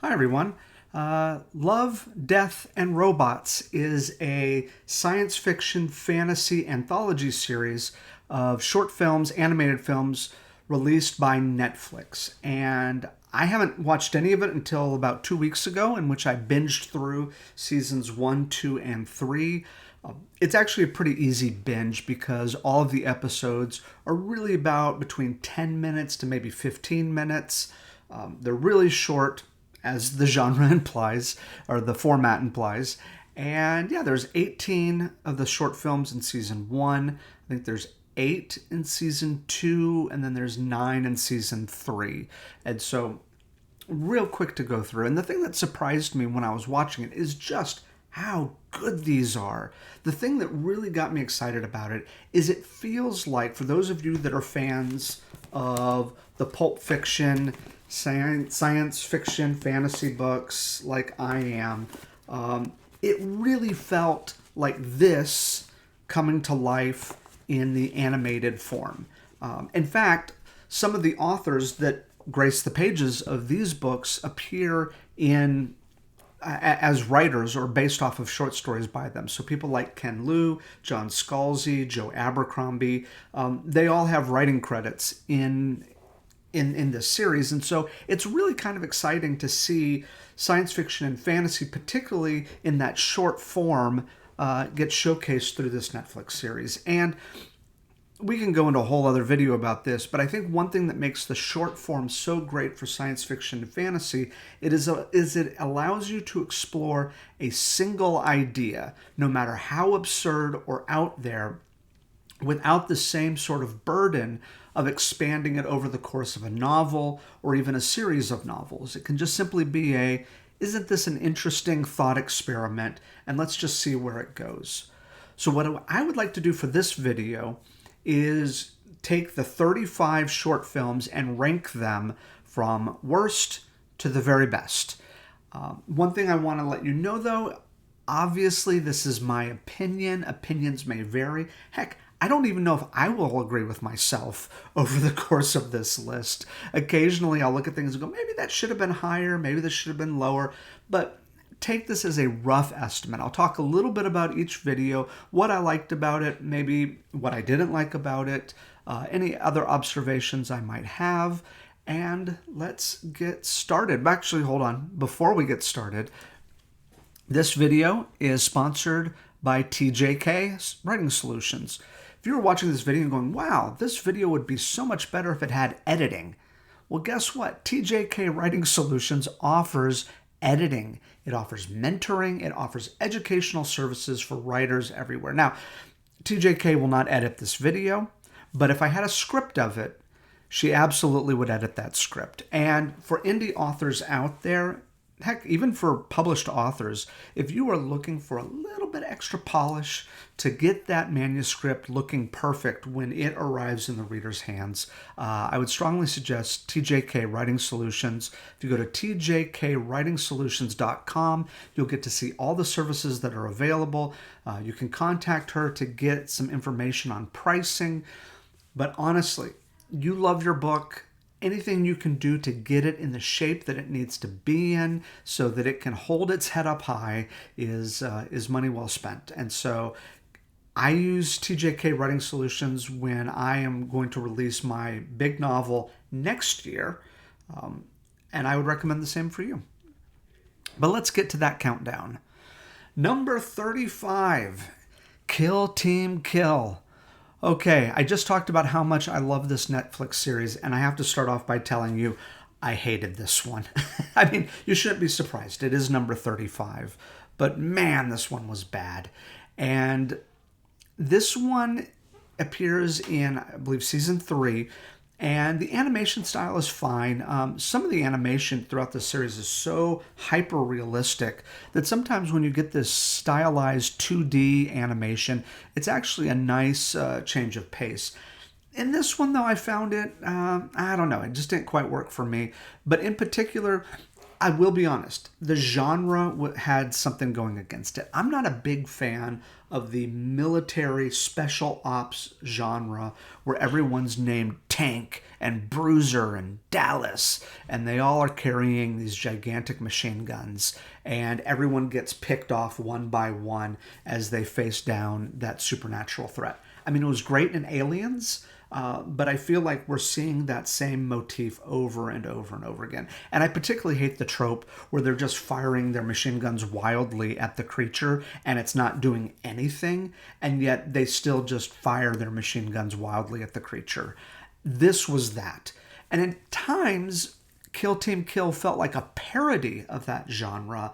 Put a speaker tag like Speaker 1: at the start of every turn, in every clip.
Speaker 1: Hi, everyone. Love, Death, and Robots is a science fiction fantasy anthology series of short films, animated films released by Netflix. And I haven't watched any of it until about 2 weeks ago, in which I binged through seasons 1, 2, and 3. It's actually a pretty easy binge because all of the episodes are really about between 10 minutes to maybe 15 minutes. They're really short, as the genre implies, or the format implies. And yeah, there's 18 of the short films in season 1. I think there's 8 in season 2, and then there's 9 in season 3. And so, real quick to go through. And the thing that surprised me when I was watching it is just how good these are. The thing that really got me excited about it is it feels like, for those of you that are fans of the pulp fiction, science fiction, fantasy books like I am, it really felt like this coming to life in the animated form. In fact, some of the authors that grace the pages of these books appear in as writers or based off of short stories by them. So people like Ken Liu, John Scalzi, Joe Abercrombie, they all have writing credits in this series. And so it's really kind of exciting to see science fiction and fantasy, particularly in that short form, get showcased through this Netflix series. And we can go into a whole other video about this, but I think one thing that makes the short form so great for science fiction and fantasy is it allows you to explore a single idea, no matter how absurd or out there, without the same sort of burden of expanding it over the course of a novel or even a series of novels. It can just simply be isn't this an interesting thought experiment, and let's just see where it goes. So what I would like to do for this video is take the 35 short films and rank them from worst to the very best. One thing I want to let you know, though, obviously this is my opinion. Opinions may vary. Heck, I don't even know if I will agree with myself over the course of this list. Occasionally I'll look at things and go, maybe that should have been higher, maybe this should have been lower, but take this as a rough estimate. I'll talk a little bit about each video, what I liked about it, maybe what I didn't like about it, any other observations I might have, and let's get started. Actually, hold on. Before we get started, this video is sponsored by TJK Writing Solutions. If you were watching this video and going, wow, this video would be so much better if it had editing. Well, guess what? TJK Writing Solutions offers editing. It offers mentoring. It offers educational services for writers everywhere. Now, TJK will not edit this video, but if I had a script of it, she absolutely would edit that script. And for indie authors out there, heck, even for published authors, if you are looking for a little bit extra polish to get that manuscript looking perfect when it arrives in the reader's hands, I would strongly suggest TJK Writing Solutions. If you go to tjkwritingsolutions.com, you'll get to see all the services that are available. You can contact her to get some information on pricing. But honestly, you love your book. Anything you can do to get it in the shape that it needs to be in so that it can hold its head up high is money well spent. And so I use TJK Writing Solutions when I am going to release my big novel next year, and I would recommend the same for you. But let's get to that countdown. Number 35, Kill Team Kill. Okay, I just talked about how much I love this Netflix series, and I have to start off by telling you I hated this one. I mean, you shouldn't be surprised. It is number 35. But man, this one was bad. And this one appears in, I believe, season 3, and the animation style is fine. Some of the animation throughout the series is so hyper-realistic that sometimes when you get this stylized 2D animation, it's actually a nice change of pace. In this one, though, I found it, I don't know, it just didn't quite work for me. But in particular, I will be honest, the genre had something going against it. I'm not a big fan of the military special ops genre where everyone's named Tank and Bruiser and Dallas, and they all are carrying these gigantic machine guns, and everyone gets picked off one by one as they face down that supernatural threat. I mean, it was great in Aliens, but I feel like we're seeing that same motif over and over and over again. And I particularly hate the trope where they're just firing their machine guns wildly at the creature and it's not doing anything, and yet they still just fire their machine guns wildly at the creature. This was that. And at times, Kill Team Kill felt like a parody of that genre,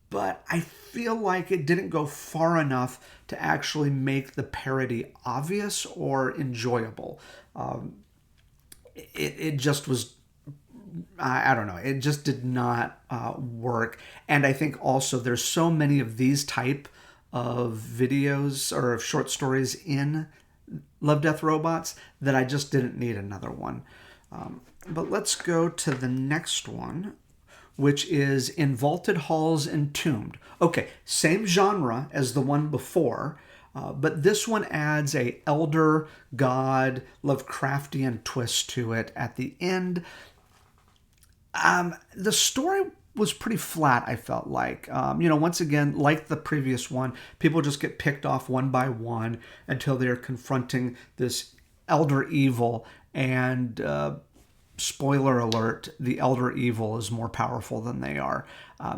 Speaker 1: but I feel like it didn't go far enough to actually make the parody obvious or enjoyable. It just was, I don't know, it just did not work. And I think also there's so many of these type of videos or of short stories in Love, Death, Robots that I just didn't need another one. But let's go to the next one, which is In Vaulted Halls Entombed. Okay, same genre as the one before, but this one adds a elder god Lovecraftian twist to it at the end. The story was pretty flat, I felt like. Once again, like the previous one, people just get picked off one by one until they're confronting this elder evil, and spoiler alert, the elder evil is more powerful than they are.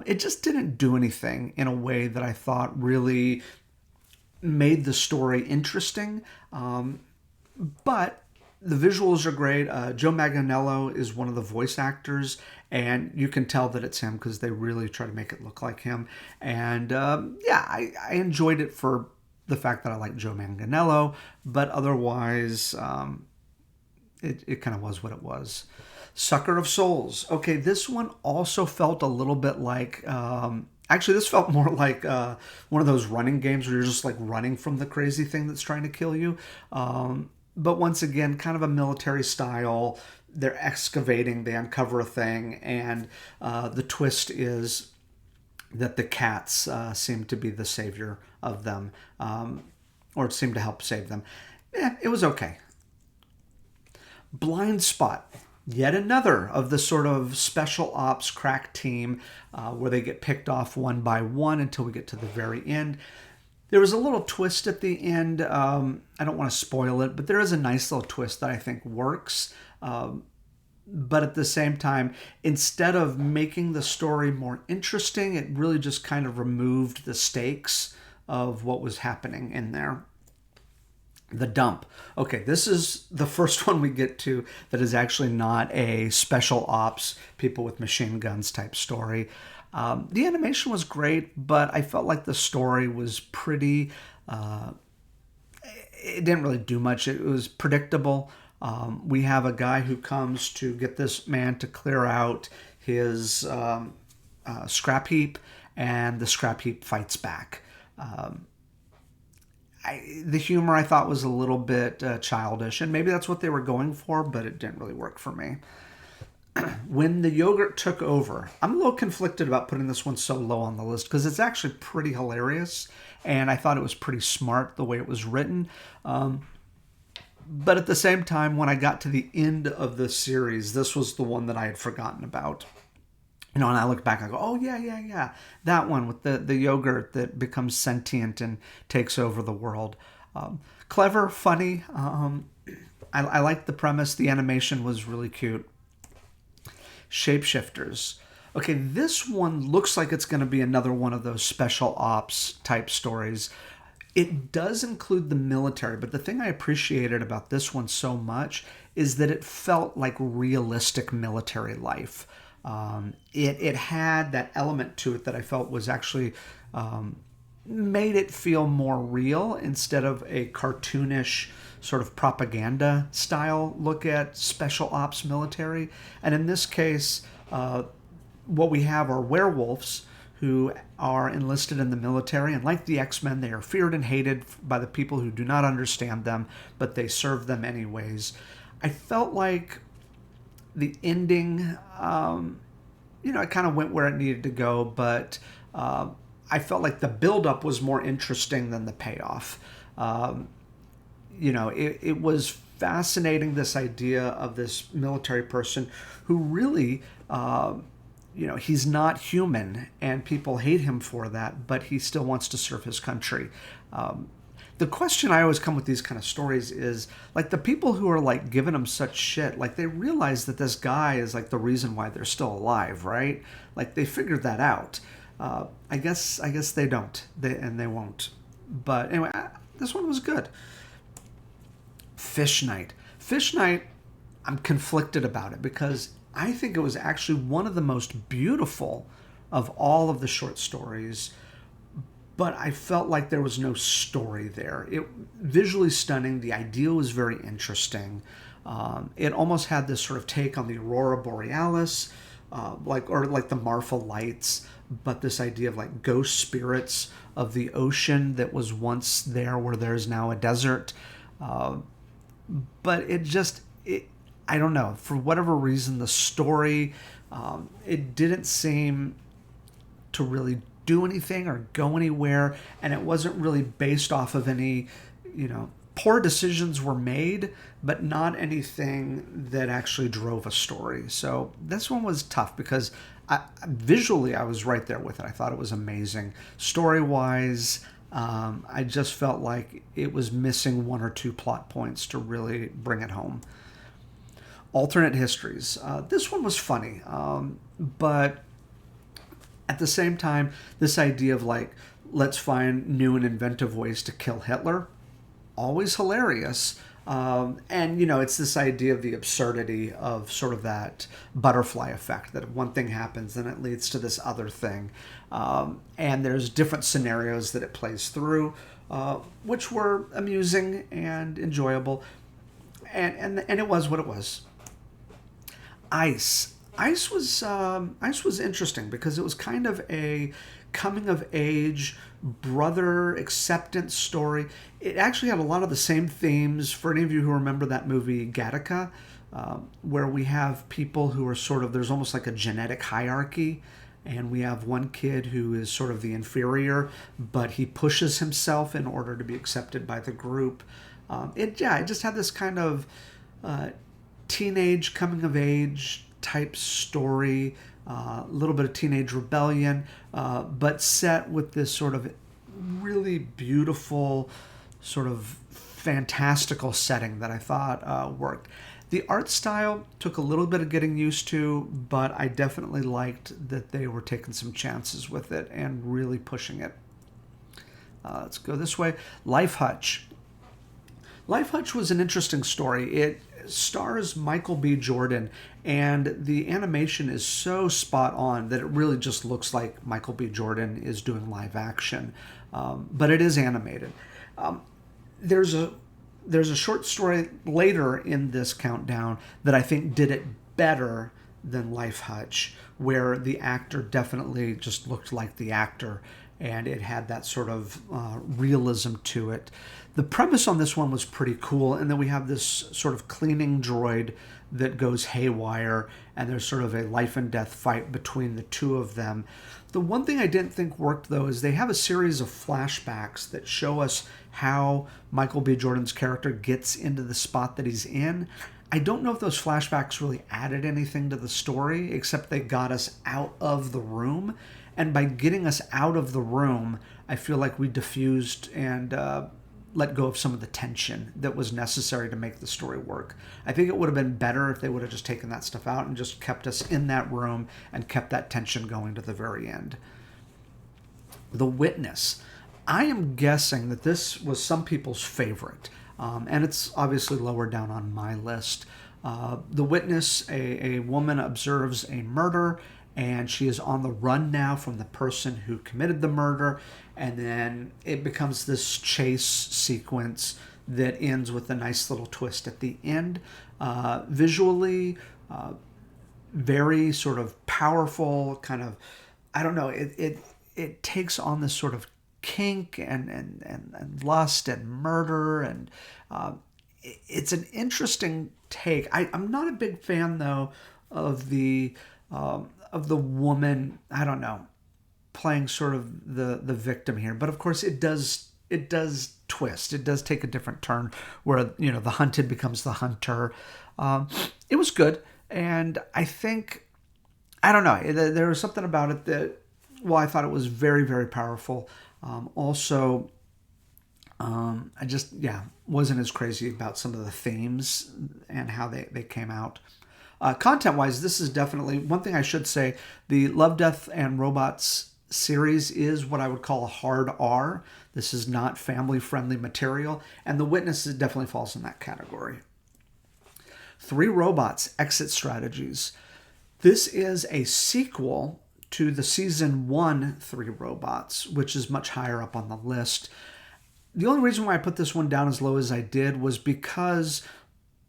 Speaker 1: It just didn't do anything in a way that I thought really made the story interesting. But the visuals are great. Joe Manganiello is one of the voice actors, and you can tell that it's him because they really try to make it look like him. And I enjoyed it for the fact that I like Joe Manganiello, but otherwise it kind of was what it was. Sucker of Souls. Okay, this one also felt a little bit like... actually, this felt more like one of those running games where you're just like running from the crazy thing that's trying to kill you. But once again, kind of a military style. They're excavating, they uncover a thing, and the twist is that the cats seem to be the savior of them, or seem to help save them. It was okay. Blindspot. Yet another of the sort of special ops crack team where they get picked off one by one until we get to the very end. There was a little twist at the end. I don't want to spoil it, but there is a nice little twist that I think works. But at the same time, instead of making the story more interesting, it really just kind of removed the stakes of what was happening in there. The Dump. Okay, this is the first one we get to that is actually not a special ops, people with machine guns type story. The animation was great, but I felt like the story was pretty... it didn't really do much. It was predictable. We have a guy who comes to get this man to clear out his scrap heap, and the scrap heap fights back. The humor I thought was a little bit childish, and maybe that's what they were going for, but it didn't really work for me. When the Yogurt Took Over, I'm a little conflicted about putting this one so low on the list because it's actually pretty hilarious, and I thought it was pretty smart the way it was written. But at the same time, when I got to the end of the series, this was the one that I had forgotten about. And I look back, I go, oh, yeah. That one with the yogurt that becomes sentient and takes over the world. Clever, funny. I liked the premise. The animation was really cute. Shapeshifters. Okay, this one looks like it's going to be another one of those special ops type stories. It does include the military, but the thing I appreciated about this one so much is that it felt like realistic military life. It had that element to it that I felt was actually made it feel more real instead of a cartoonish sort of propaganda style look at special ops military. And in this case, what we have are werewolves who are enlisted in the military, and like the X-Men, they are feared and hated by the people who do not understand them, but they serve them anyways. I felt like the ending, it kind of went where it needed to go, but I felt like the buildup was more interesting than the payoff. It was fascinating, this idea of this military person who really, he's not human and people hate him for that, but he still wants to serve his country. The question I always come with these kind of stories is, like, the people who are like giving him such shit, like, they realize that this guy is like the reason why they're still alive, right? Like, they figured that out. I guess they don't, they won't. But anyway, this one was good. Fish Night. Fish Night, I'm conflicted about it because I think it was actually one of the most beautiful of all of the short stories, but I felt like there was no story there. It visually stunning. The idea was very interesting. It almost had this sort of take on the Aurora Borealis, like the Marfa Lights, but this idea of like ghost spirits of the ocean that was once there where there's now a desert. But I don't know, for whatever reason, the story, it didn't seem to really do anything or go anywhere, and it wasn't really based off of any, poor decisions were made, but not anything that actually drove a story. So this one was tough because visually I was right there with it. I thought it was amazing. Story-wise, I just felt like it was missing one or two plot points to really bring it home. Alternate histories. This one was funny, but at the same time, this idea of like, let's find new and inventive ways to kill Hitler, always hilarious. And, it's this idea of the absurdity of sort of that butterfly effect, that if one thing happens, then it leads to this other thing. And there's different scenarios that it plays through, which were amusing and enjoyable. And it was what it was. Ice. Ice was interesting because it was kind of a coming of age brother acceptance story. It actually had a lot of the same themes. For any of you who remember that movie Gattaca, where we have people who are sort of, there's almost like a genetic hierarchy, and we have one kid who is sort of the inferior, but he pushes himself in order to be accepted by the group. It just had this kind of teenage coming of age type story, a little bit of teenage rebellion, but set with this sort of really beautiful, sort of fantastical setting that I thought worked. The art style took a little bit of getting used to, but I definitely liked that they were taking some chances with it and really pushing it. Let's go this way. Life Hutch. Life Hutch was an interesting story. It stars Michael B. Jordan, and the animation is so spot on that it really just looks like Michael B. Jordan is doing live action, but it is animated. There's a short story later in this countdown that I think did it better than Life Hutch, where the actor definitely just looked like the actor, and it had that sort of realism to it. The premise on this one was pretty cool, and then we have this sort of cleaning droid that goes haywire, and there's sort of a life and death fight between the two of them. The one thing I didn't think worked, though, is they have a series of flashbacks that show us how Michael B. Jordan's character gets into the spot that he's in. I don't know if those flashbacks really added anything to the story, except they got us out of the room. And by getting us out of the room, I feel like we diffused and let go of some of the tension that was necessary to make the story work. I think it would have been better if they would have just taken that stuff out and just kept us in that room and kept that tension going to the very end. The Witness. I am guessing that this was some people's favorite, and it's obviously lower down on my list. The Witness, a woman observes a murder, and she is on the run now from the person who committed the murder, and then it becomes this chase sequence that ends with a nice little twist at the end. Visually, very sort of powerful, kind of, I don't know, it takes on this sort of kink and lust and murder, and it's an interesting take. I'm not a big fan, though, of the of the woman, I don't know, playing sort of the victim here. But of course it does twist. It does take a different turn where, the hunted becomes the hunter. It was good. And I think, I don't know, there was something about it that, well, I thought it was very, very powerful. Also, I just, wasn't as crazy about some of the themes and how they came out. Content-wise, this is definitely, one thing I should say, the Love, Death, and Robots series is what I would call a hard R. This is not family-friendly material, and The Witness definitely falls in that category. Three Robots, Exit Strategies. This is a sequel to the season 1 Three Robots, which is much higher up on the list. The only reason why I put this one down as low as I did was because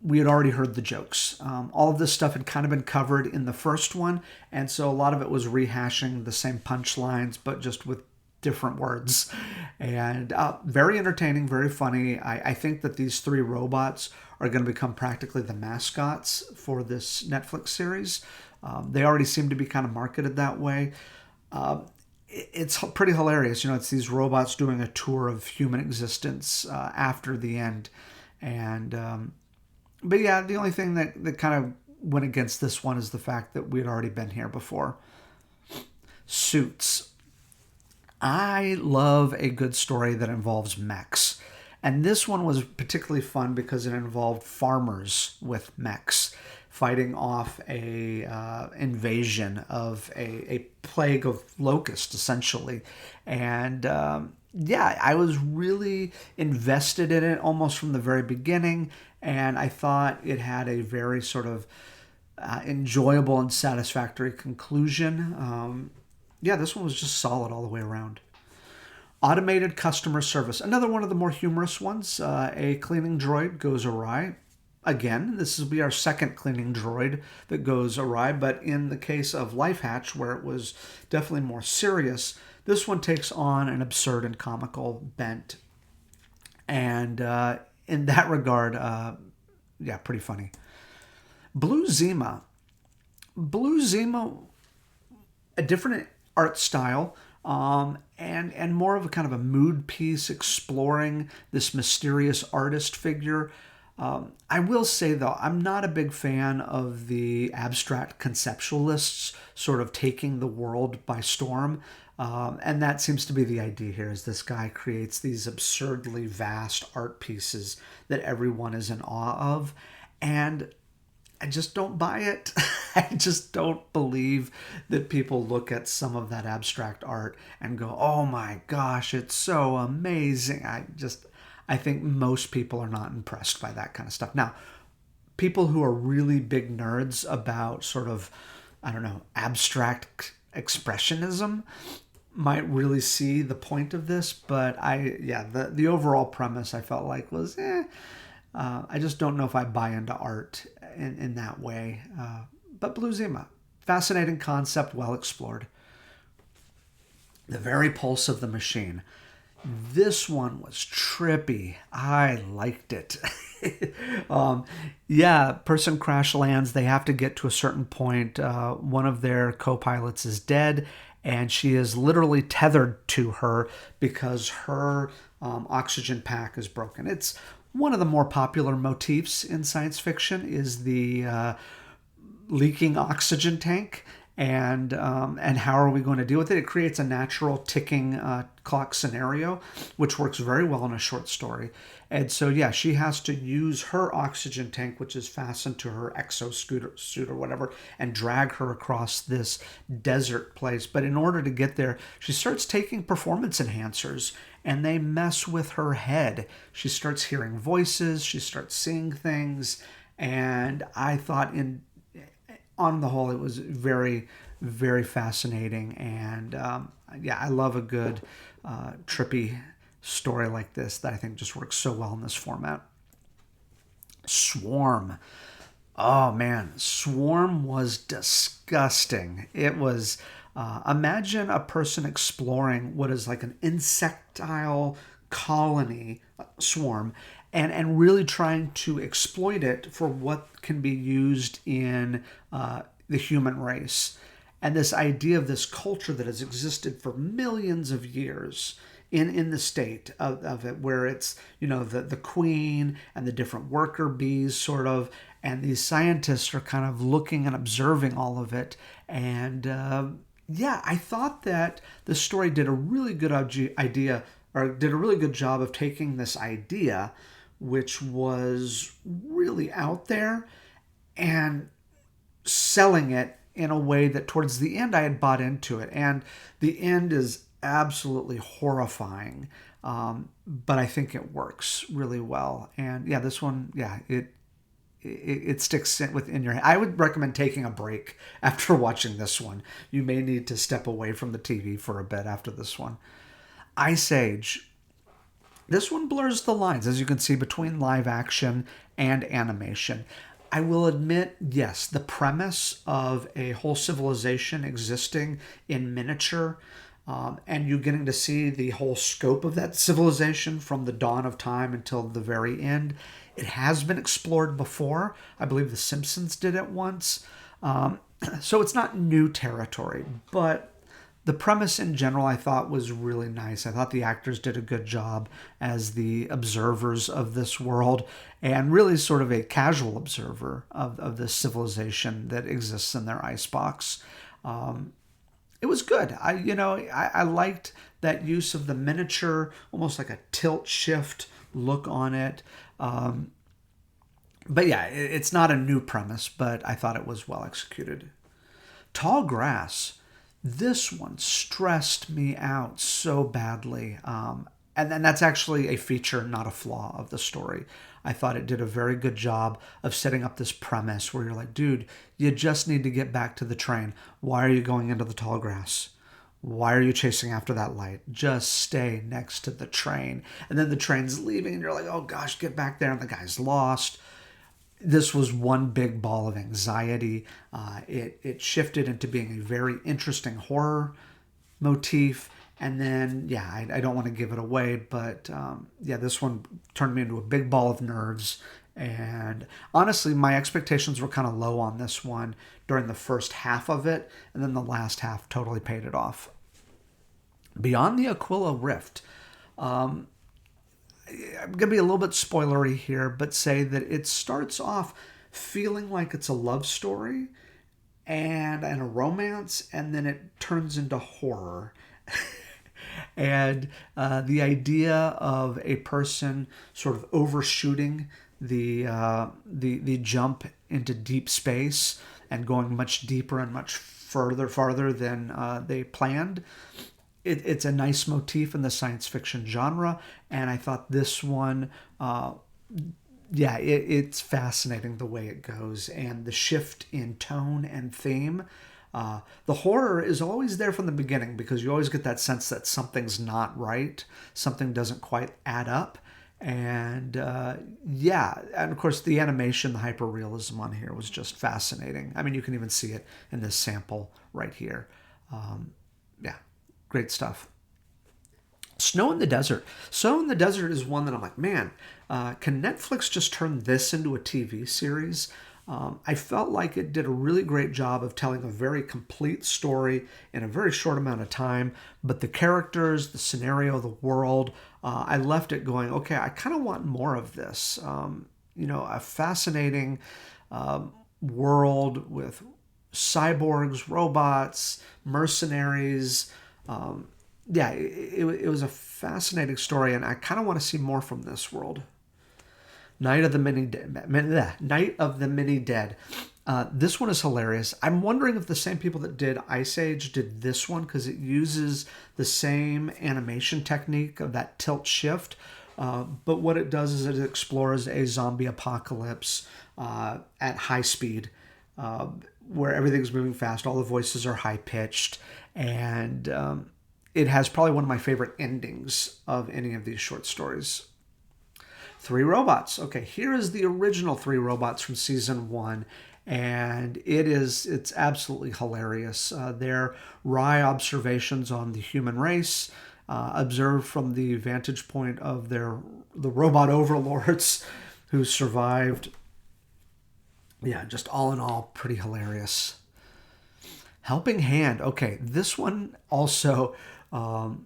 Speaker 1: we had already heard the jokes. All of this stuff had kind of been covered in the first one, and so a lot of it was rehashing the same punchlines, but just with different words. And very entertaining, very funny. I think that these three robots are going to become practically the mascots for this Netflix series. They already seem to be kind of marketed that way. It's pretty hilarious. It's these robots doing a tour of human existence after the end. And but yeah, the only thing that kind of went against this one is the fact that we'd already been here before. Suits. I love a good story that involves mechs. And this one was particularly fun because it involved farmers with mechs fighting off a invasion of a plague of locusts, essentially. And I was really invested in it almost from the very beginning. And I thought it had a very sort of enjoyable and satisfactory conclusion. This one was just solid all the way around. Automated customer service. Another one of the more humorous ones. A cleaning droid goes awry. Again, this will be our second cleaning droid that goes awry, but in the case of Life Hatch, where it was definitely more serious, this one takes on an absurd and comical bent. And in that regard, pretty funny. Blue Zima. Blue Zima, a different art style, and more of a kind of a mood piece exploring this mysterious artist figure. I will say, though, I'm not a big fan of the abstract conceptualists sort of taking the world by storm. And that seems to be the idea here, is this guy creates these absurdly vast art pieces that everyone is in awe of. And I just don't buy it. I just don't believe that people look at some of that abstract art and go, oh my gosh, it's so amazing. I think most people are not impressed by that kind of stuff. Now, people who are really big nerds about sort of, I don't know, abstract expressionism might really see the point of this, but the overall premise I felt like was, I just don't know if I buy into art in that way. But Blue Zima, fascinating concept, well explored. The Very Pulse of the Machine. This one was trippy. I liked it. Person crash lands. They have to get to a certain point. One of their co-pilots is dead, and she is literally tethered to her because her oxygen pack is broken. It's one of the more popular motifs in science fiction is the leaking oxygen tank. And how are we going to deal with it? It creates a natural ticking clock scenario, which works very well in a short story. And so, she has to use her oxygen tank, which is fastened to her exosuit or whatever, and drag her across this desert place. But in order to get there, she starts taking performance enhancers, and they mess with her head. She starts hearing voices. She starts seeing things. And I thought on the whole, it was very, very fascinating. And I love a good trippy story like this that I think just works so well in this format. Swarm. Oh man, Swarm was disgusting. It was, imagine a person exploring what is like an insectile colony, swarm, and really trying to exploit it for what can be used in the human race. And this idea of this culture that has existed for millions of years in the state of it, where it's, the queen and the different worker bees sort of, and these scientists are kind of looking and observing all of it. And I thought that the story did a really good idea, or did a really good job of taking this idea, which was really out there, and selling it in a way that towards the end I had bought into it. And the end is absolutely horrifying, but I think it works really well. And yeah, this one, it sticks within your head. I would recommend taking a break after watching this one. You may need to step away from the TV for a bit after this one. Ice Age. This one blurs the lines, as you can see, between live action and animation. I will admit, yes, the premise of a whole civilization existing in miniature, and you getting to see the whole scope of that civilization from the dawn of time until the very end, it has been explored before. I believe The Simpsons did it once. So it's not new territory, but the premise in general I thought was really nice. I thought the actors did a good job as the observers of this world, and really sort of a casual observer of this civilization that exists in their icebox. It was good. I liked that use of the miniature, almost like a tilt shift look on it. But yeah, it's not a new premise, but I thought it was well executed. Tall Grass. This one stressed me out so badly. And then that's actually a feature, not a flaw of the story. I thought it did a very good job of setting up this premise where you're like, dude, you just need to get back to the train. Why are you going into the tall grass? Why are you chasing after that light? Just stay next to the train. And then the train's leaving and you're like, oh gosh, get back there. And the guy's lost. This was one big ball of anxiety. It shifted into being a very interesting horror motif. And then, I don't want to give it away, but this one turned me into a big ball of nerves. And honestly, my expectations were kind of low on this one during the first half of it. And then the last half totally paid it off. Beyond the Aquila Rift. I'm going to be a little bit spoilery here, but say that it starts off feeling like it's a love story and a romance, and then it turns into horror. And the idea of a person sort of overshooting the jump into deep space and going much deeper and much farther than they planned. It's a nice motif in the science fiction genre, and I thought this one, it's fascinating the way it goes and the shift in tone and theme. The horror is always there from the beginning because you always get that sense that something's not right, something doesn't quite add up. And and of course the animation, the hyperrealism on here was just fascinating. I mean, you can even see it in this sample right here. Great stuff. Snow in the Desert. Snow in the Desert is one that I'm like, man, can Netflix just turn this into a TV series? I felt like it did a really great job of telling a very complete story in a very short amount of time, but the characters, the scenario, the world, I left it going, okay, I kind of want more of this. A fascinating world with cyborgs, robots, mercenaries. It was a fascinating story, and I kind of want to see more from this world. Night of the Mini Dead. This one is hilarious. I'm wondering if the same people that did Ice Age did this one, because it uses the same animation technique of that tilt shift. But what it does is it explores a zombie apocalypse at high speed, where everything's moving fast, all the voices are high pitched, and it has probably one of my favorite endings of any of these short stories. Three Robots. Okay, here is the original Three Robots from season 1, and it's absolutely hilarious. They're wry observations on the human race, observed from the vantage point of the robot overlords who survived. Yeah, just all in all, pretty hilarious. Helping Hand. Okay, this one also, yeah,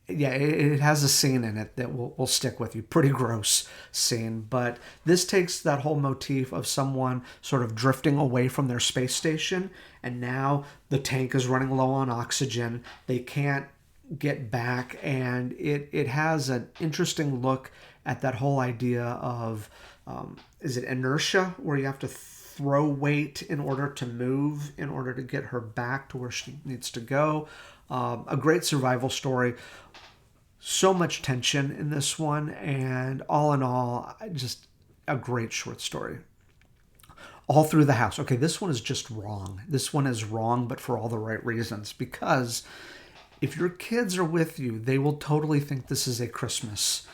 Speaker 1: it has a scene in it that will stick with you. Pretty gross scene, but this takes that whole motif of someone sort of drifting away from their space station, and now the tank is running low on oxygen. They can't get back, and it has an interesting look at that whole idea of is it inertia, where you have to throw weight in order to move, in order to get her back to where she needs to go. A great survival story. So much tension in this one, and all in all, just a great short story. All Through the House. Okay, this one is just wrong. This one is wrong, but for all the right reasons. Because if your kids are with you, they will totally think this is a Christmas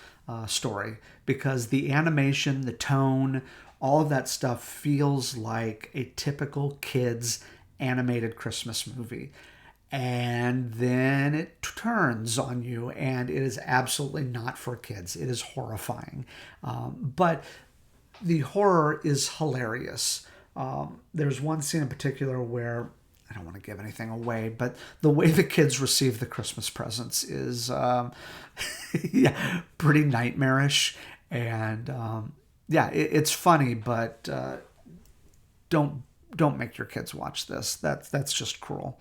Speaker 1: story. Because the animation, the tone, all of that stuff feels like a typical kids animated Christmas movie. And then it turns on you, and it is absolutely not for kids. It is horrifying. But the horror is hilarious. There's one scene in particular where, I don't want to give anything away, but the way the kids receive the Christmas presents is yeah, pretty nightmarish. And yeah, it's funny, but don't make your kids watch this. That's just cruel.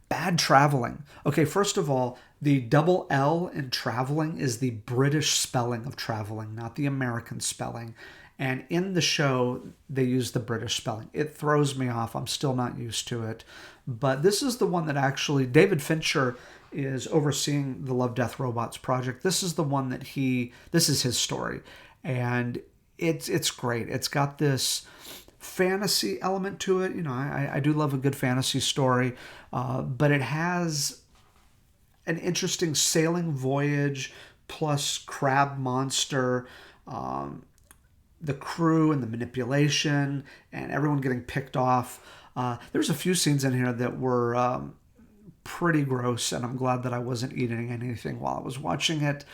Speaker 1: Bad Traveling. Okay, first of all, the double L in traveling is the British spelling of traveling, not the American spelling. And in the show, they use the British spelling. It throws me off. I'm still not used to it. But this is the one that actually, David Fincher is overseeing the Love, Death, Robots project. This is the one that this is his story. And it's great. It's got this fantasy element to it. You know, I do love a good fantasy story, but it has an interesting sailing voyage plus crab monster, the crew and the manipulation and everyone getting picked off. There's a few scenes in here that were pretty gross, and I'm glad that I wasn't eating anything while I was watching it.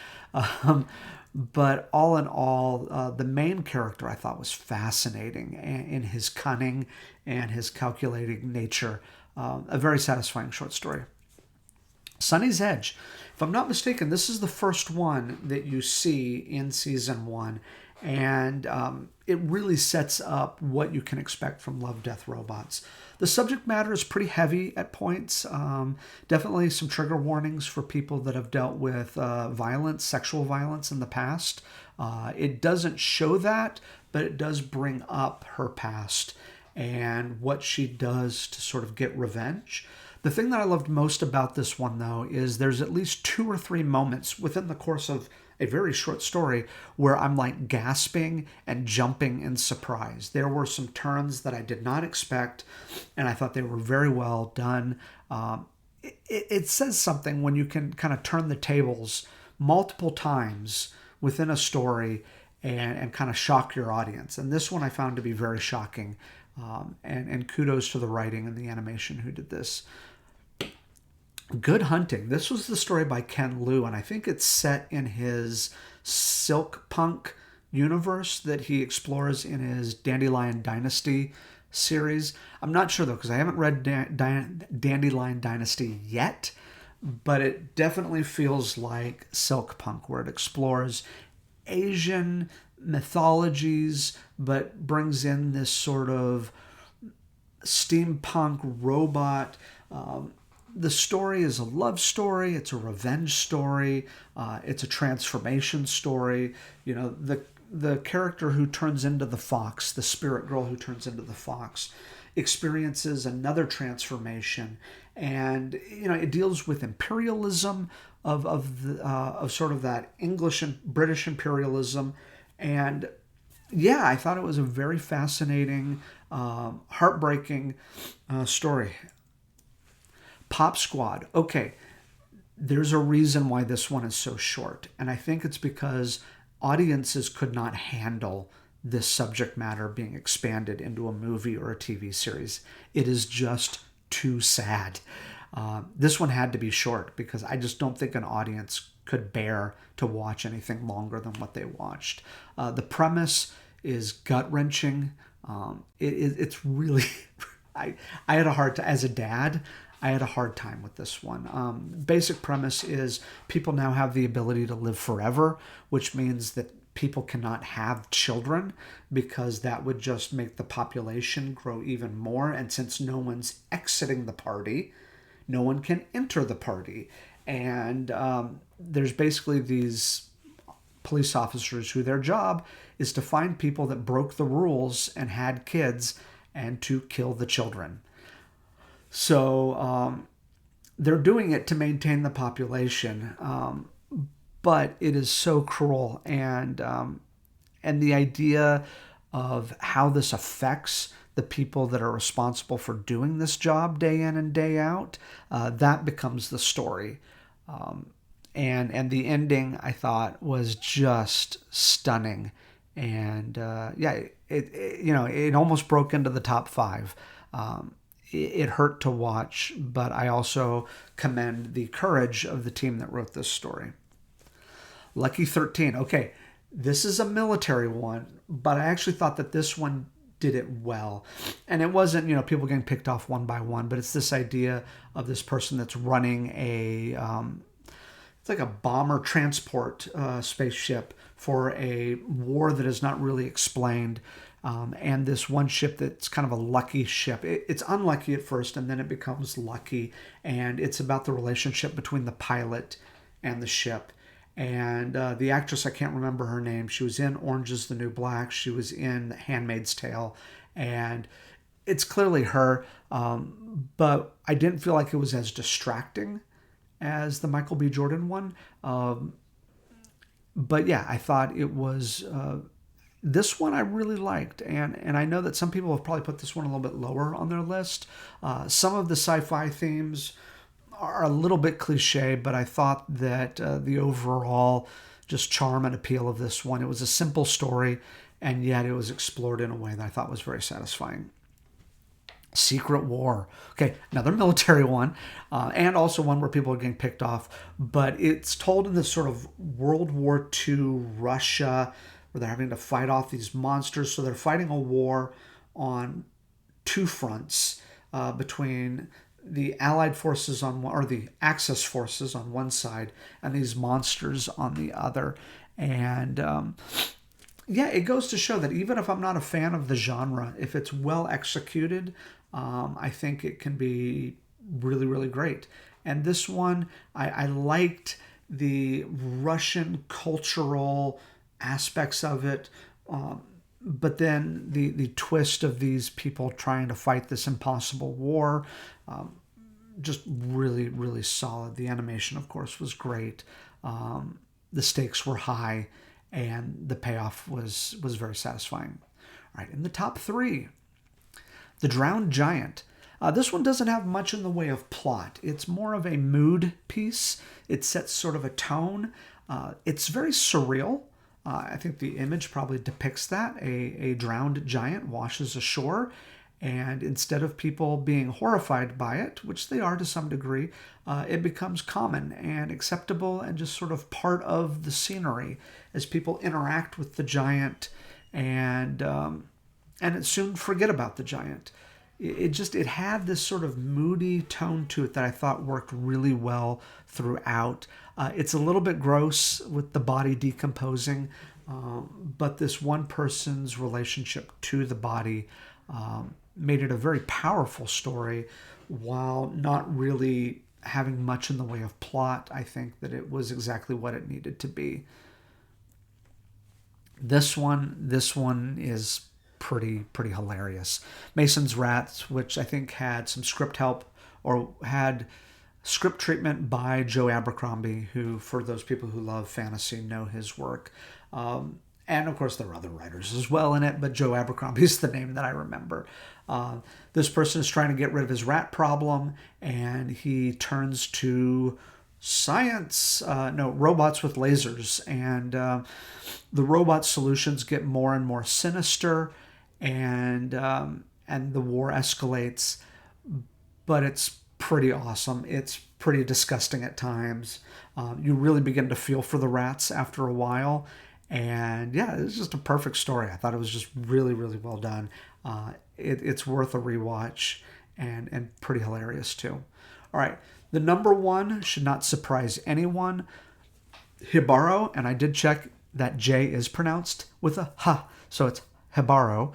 Speaker 1: But all in all, the main character I thought was fascinating in his cunning and his calculating nature. A very satisfying short story. Sonnie's Edge. If I'm not mistaken, this is the first one that you see in season one. And it really sets up what you can expect from Love, Death, Robots. The subject matter is pretty heavy at points. Definitely some trigger warnings for people that have dealt with violence, sexual violence in the past. It doesn't show that, but it does bring up her past and what she does to sort of get revenge. The thing that I loved most about this one, though, is there's at least 2 or 3 moments within the course of a very short story where I'm like gasping and jumping in surprise. There were some turns that I did not expect, and I thought they were very well done. It says something when you can kind of turn the tables multiple times within a story and kind of shock your audience. And this one I found to be very shocking. And kudos to the writing and the animation who did this. Good Hunting. This was the story by Ken Liu, and I think it's set in his silk punk universe that he explores in his Dandelion Dynasty series. I'm not sure, though, because I haven't read Dandelion Dynasty yet, but it definitely feels like silk punk, where it explores Asian mythologies, but brings in this sort of steampunk robot. The story is a love story. It's a revenge story. It's a transformation story. You know, the character who turns into the fox, the spirit girl who turns into the fox, experiences another transformation, and you know it deals with imperialism of sort of that English and British imperialism, and yeah, I thought it was a very fascinating, heartbreaking story. Pop Squad. Okay, there's a reason why this one is so short, and I think it's because audiences could not handle this subject matter being expanded into a movie or a TV series. It is just too sad. This one had to be short because I just don't think an audience could bear to watch anything longer than what they watched. The premise is gut-wrenching. It's really... I had a hard time, as a dad, I had a hard time with this one. Basic premise is people now have the ability to live forever, which means that people cannot have children because that would just make the population grow even more. And since no one's exiting the party, no one can enter the party. And there's basically these police officers who their job is to find people that broke the rules and had kids and to kill the children. So they're doing it to maintain the population, but it is so cruel, and the idea of how this affects the people that are responsible for doing this job day in and day out, that becomes the story. And the ending, I thought, was just stunning, and it almost broke into the top 5. It hurt to watch, but I also commend the courage of the team that wrote this story. Lucky 13. Okay, this is a military one, but I actually thought that this one did it well. And it wasn't, people getting picked off one by one, but it's this idea of this person that's running it's like a bomber transport spaceship for a war that is not really explained. And this one ship that's kind of a lucky ship. It's unlucky at first, and then it becomes lucky. And it's about the relationship between the pilot and the ship. And the actress, I can't remember her name. She was in Orange is the New Black. She was in Handmaid's Tale. And it's clearly her. But I didn't feel like it was as distracting as the Michael B. Jordan one. But yeah, I thought it was... this one I really liked, and I know that some people have probably put this one a little bit lower on their list. Some of the sci-fi themes are a little bit cliche, but I thought that the overall just charm and appeal of this one, it was a simple story, and yet it was explored in a way that I thought was very satisfying. Secret War. Okay, another military one, and also one where people are getting picked off, but it's told in this sort of World War II Russia, where they're having to fight off these monsters. So they're fighting a war on 2 fronts, between the Allied forces on one, or the Axis forces on one side, and these monsters on the other. And it goes to show that even if I'm not a fan of the genre, if it's well executed, I think it can be really, really great. And this one, I liked the Russian cultural aspects of it, but then the twist of these people trying to fight this impossible war, just really, really solid. The animation, of course, was great. The stakes were high, and the payoff was very satisfying. All right, in the top 3, The Drowned Giant. This one doesn't have much in the way of plot. It's more of a mood piece. It sets sort of a tone. It's very surreal. I think the image probably depicts that. A drowned giant washes ashore, and instead of people being horrified by it, which they are to some degree, it becomes common and acceptable and just sort of part of the scenery as people interact with the giant, and it soon forget about the giant. It had this sort of moody tone to it that I thought worked really well throughout. It's a little bit gross with the body decomposing, but this one person's relationship to the body made it a very powerful story while not really having much in the way of plot. I think that it was exactly what it needed to be. This one is pretty hilarious. Mason's Rats, which I think had some script help, or had script treatment by Joe Abercrombie, who, for those people who love fantasy, know his work. And of course, there are other writers as well in it, but Joe Abercrombie is the name that I remember. This person is trying to get rid of his rat problem, and he turns to robots with lasers. And the robot solutions get more and more sinister, and the war escalates. But it's pretty awesome. It's pretty disgusting at times. You really begin to feel for the rats after a while. And yeah, it's just a perfect story. I thought it was just really, really well done. It's worth a rewatch. and pretty hilarious too. All right, the number one should not surprise anyone. Jibaro, and I did check that J is pronounced with a H, so it's Jibaro.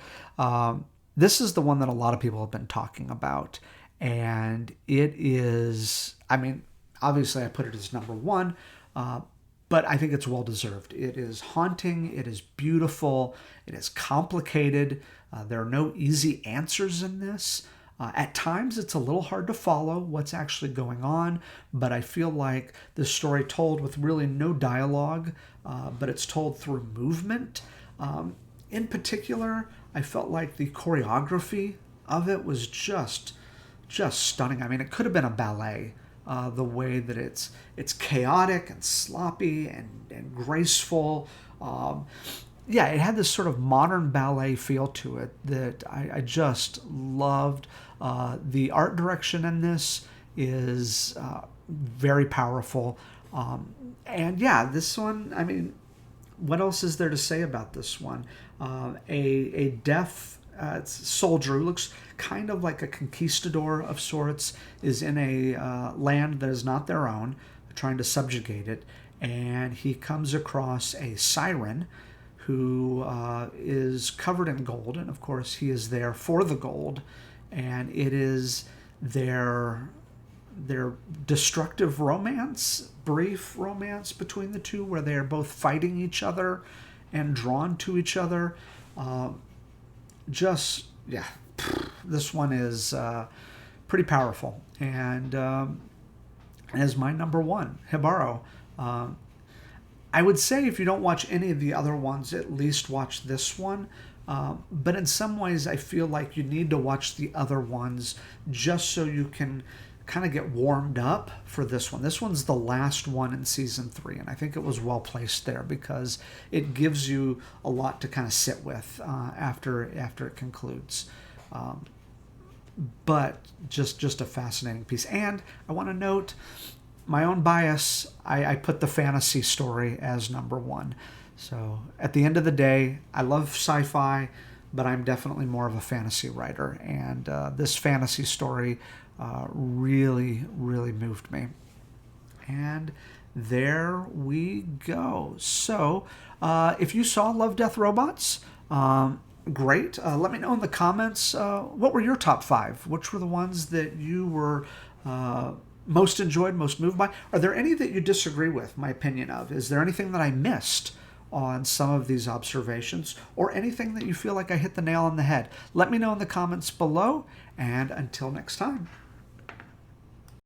Speaker 1: This is the one that a lot of people have been talking about, and it is, I mean, obviously I put it as number one, but I think it's well deserved. It is haunting, it is beautiful, it is complicated. There are no easy answers in this. At times, it's a little hard to follow what's actually going on, but I feel like the story told with really no dialogue, but it's told through movement. In particular, I felt like the choreography of it was just stunning. I mean, it could have been a ballet. The way that it's chaotic and sloppy and graceful. Yeah, it had this sort of modern ballet feel to it that I just loved. The art direction in this is very powerful. And yeah, this one, I mean, what else is there to say about this one? A deaf soldier who looks kind of like a conquistador of sorts is in a land that is not their own, trying to subjugate it, and he comes across a siren who is covered in gold, and of course he is there for the gold, and it is their destructive romance, brief romance between the two, where they are both fighting each other and drawn to each other. Yeah, this one is pretty powerful, and is my number one, Jibaro. I would say if you don't watch any of the other ones, at least watch this one. But in some ways, I feel like you need to watch the other ones just so you can kind of get warmed up for this one. This one's the last one in season 3, and I think it was well placed there because it gives you a lot to kind of sit with after it concludes. But just a fascinating piece. And I want to note my own bias. I put the fantasy story as number one. So at the end of the day, I love sci-fi, but I'm definitely more of a fantasy writer. And this fantasy story really moved me. And there we go. So if you saw Love, Death, Robots, great. Let me know in the comments, what were your top 5? Which were the ones that you were most enjoyed, most moved by? Are there any that you disagree with my opinion of? Is there anything that I missed on some of these observations, or anything that you feel like I hit the nail on the head? Let me know in the comments below, and until next time.